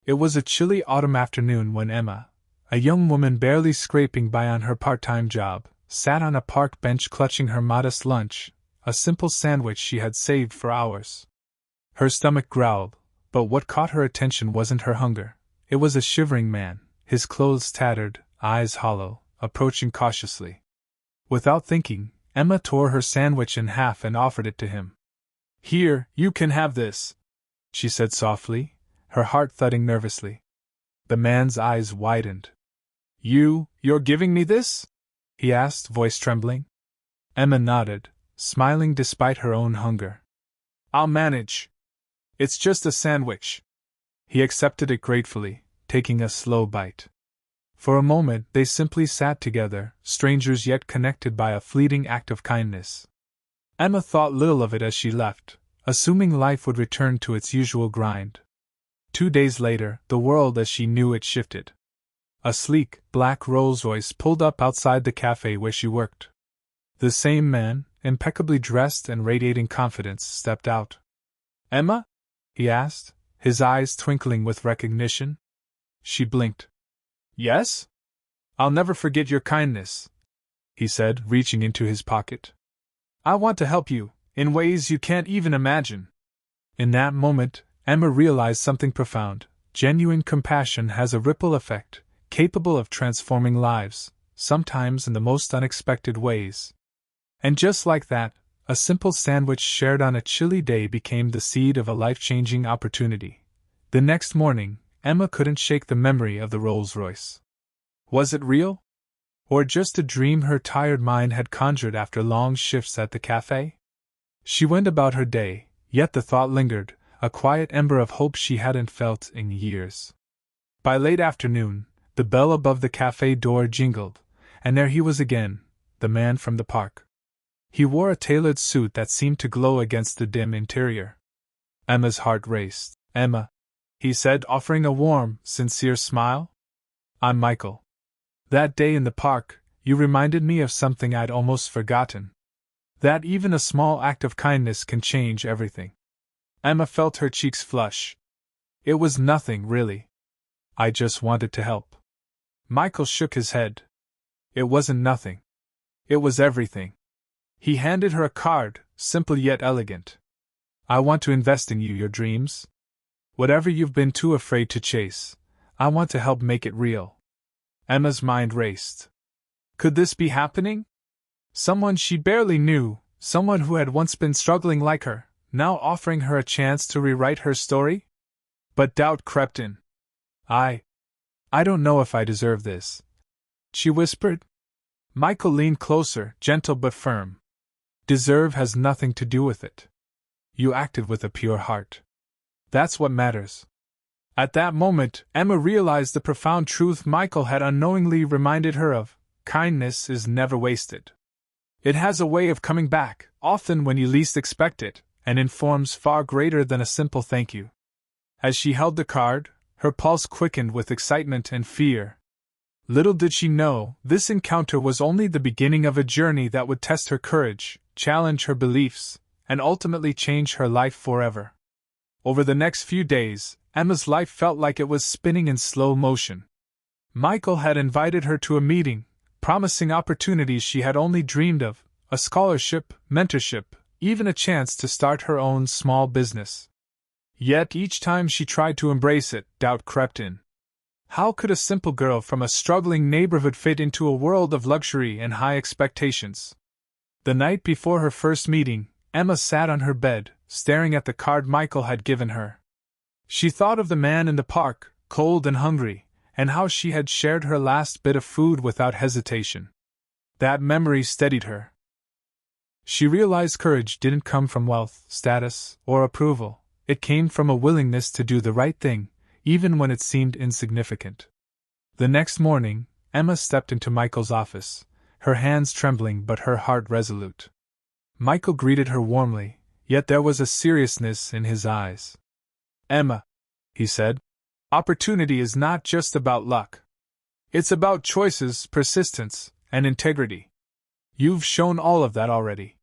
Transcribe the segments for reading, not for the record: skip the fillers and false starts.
It was a chilly autumn afternoon when Emma, a young woman barely scraping by on her part-time job, sat on a park bench clutching her modest lunch, a simple sandwich she had saved for hours. Her stomach growled, but what caught her attention wasn't her hunger. It was a shivering man, his clothes tattered, eyes hollow, approaching cautiously. Without thinking, Emma tore her sandwich in half and offered it to him. "Here, you can have this," she said softly, her heart thudding nervously. The man's eyes widened. You're giving me this?" he asked, voice trembling. Emma nodded, smiling despite her own hunger. "I'll manage. It's just a sandwich." He accepted it gratefully, taking a slow bite. For a moment they simply sat together, strangers yet connected by a fleeting act of kindness. Emma thought little of it as she left, assuming life would return to its usual grind. 2 days later, the world as she knew it shifted. A sleek, black Rolls-Royce pulled up outside the cafe where she worked. The same man, impeccably dressed and radiating confidence, stepped out. "Emma?" he asked, his eyes twinkling with recognition. She blinked. "Yes? I'll never forget your kindness," he said, reaching into his pocket. "I want to help you, in ways you can't even imagine." In that moment, Emma realized something profound. Genuine compassion has a ripple effect, capable of transforming lives, sometimes in the most unexpected ways. And just like that, a simple sandwich shared on a chilly day became the seed of a life-changing opportunity. The next morning, Emma couldn't shake the memory of the Rolls-Royce. Was it real? Or just a dream her tired mind had conjured after long shifts at the cafe? She went about her day, yet the thought lingered, a quiet ember of hope she hadn't felt in years. By late afternoon, the bell above the cafe door jingled, and there he was again, the man from the park. He wore a tailored suit that seemed to glow against the dim interior. Emma's heart raced. "Emma," he said, offering a warm, sincere smile. "I'm Michael. That day in the park, you reminded me of something I'd almost forgotten. That even a small act of kindness can change everything." Emma felt her cheeks flush. "It was nothing, really. I just wanted to help." Michael shook his head. "It wasn't nothing. It was everything." He handed her a card, simple yet elegant. "I want to invest in you, your dreams. Whatever you've been too afraid to chase, I want to help make it real." Emma's mind raced. Could this be happening? Someone she barely knew, someone who had once been struggling like her, now offering her a chance to rewrite her story? But doubt crept in. I don't know if I deserve this," she whispered. Michael leaned closer, gentle but firm. "Deserve has nothing to do with it. You acted with a pure heart. That's what matters." At that moment, Emma realized the profound truth Michael had unknowingly reminded her of: kindness is never wasted. It has a way of coming back, often when you least expect it, and in forms far greater than a simple thank you. As she held the card, her pulse quickened with excitement and fear. Little did she know, this encounter was only the beginning of a journey that would test her courage, challenge her beliefs, and ultimately change her life forever. Over the next few days, Emma's life felt like it was spinning in slow motion. Michael had invited her to a meeting, promising opportunities she had only dreamed of, a scholarship, mentorship, even a chance to start her own small business. Yet each time she tried to embrace it, doubt crept in. How could a simple girl from a struggling neighborhood fit into a world of luxury and high expectations? The night before her first meeting, Emma sat on her bed, staring at the card Michael had given her. She thought of the man in the park, cold and hungry, and how she had shared her last bit of food without hesitation. That memory steadied her. She realized courage didn't come from wealth, status, or approval. It came from a willingness to do the right thing, even when it seemed insignificant. The next morning, Emma stepped into Michael's office, her hands trembling but her heart resolute. Michael greeted her warmly, yet there was a seriousness in his eyes. "Emma," he said, "opportunity is not just about luck. It's about choices, persistence, and integrity. You've shown all of that already."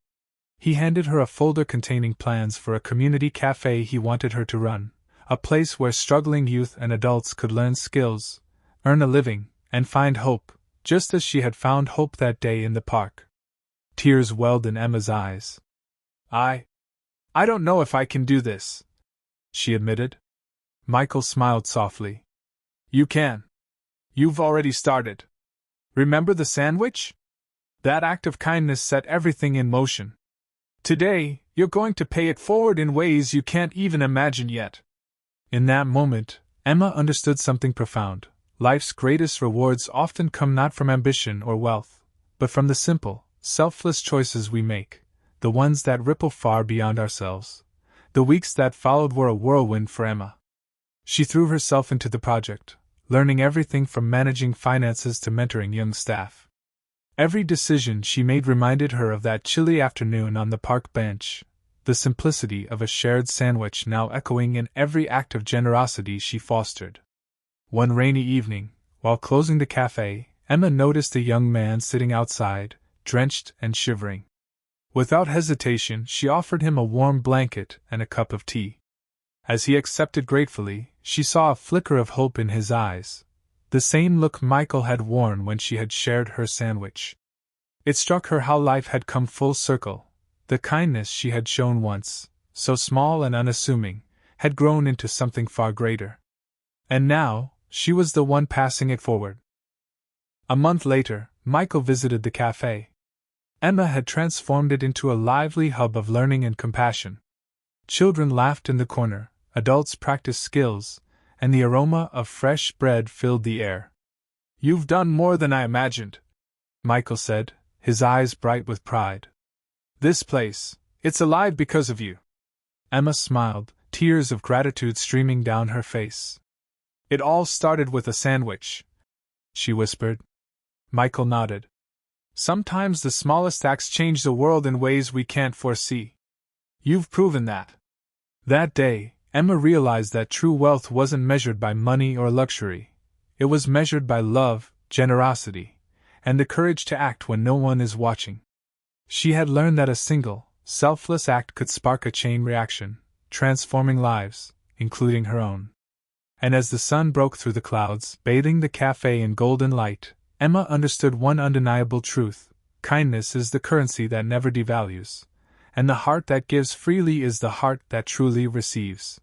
He handed her a folder containing plans for a community cafe he wanted her to run, a place where struggling youth and adults could learn skills, earn a living, and find hope, just as she had found hope that day in the park. Tears welled in Emma's eyes. I don't know if I can do this," she admitted. Michael smiled softly. "You can. You've already started. Remember the sandwich? That act of kindness set everything in motion. Today, you're going to pay it forward in ways you can't even imagine yet." In that moment, Emma understood something profound. Life's greatest rewards often come not from ambition or wealth, but from the simple, selfless choices we make, the ones that ripple far beyond ourselves. The weeks that followed were a whirlwind for Emma. She threw herself into the project, learning everything from managing finances to mentoring young staff. Every decision she made reminded her of that chilly afternoon on the park bench, the simplicity of a shared sandwich now echoing in every act of generosity she fostered. One rainy evening, while closing the cafe, Emma noticed a young man sitting outside, drenched and shivering. Without hesitation, she offered him a warm blanket and a cup of tea. As he accepted gratefully, she saw a flicker of hope in his eyes, the same look Michael had worn when she had shared her sandwich. It struck her how life had come full circle. The kindness she had shown once, so small and unassuming, had grown into something far greater. And now, she was the one passing it forward. A month later, Michael visited the cafe. Emma had transformed it into a lively hub of learning and compassion. Children laughed in the corner, adults practiced skills, and the aroma of fresh bread filled the air. "You've done more than I imagined," Michael said, his eyes bright with pride. "This place, it's alive because of you." Emma smiled, tears of gratitude streaming down her face. "It all started with a sandwich," she whispered. Michael nodded. "Sometimes the smallest acts change the world in ways we can't foresee. You've proven that." That day, Emma realized that true wealth wasn't measured by money or luxury. It was measured by love, generosity, and the courage to act when no one is watching. She had learned that a single, selfless act could spark a chain reaction, transforming lives, including her own. And as the sun broke through the clouds, bathing the cafe in golden light, Emma understood one undeniable truth: kindness is the currency that never devalues, and the heart that gives freely is the heart that truly receives.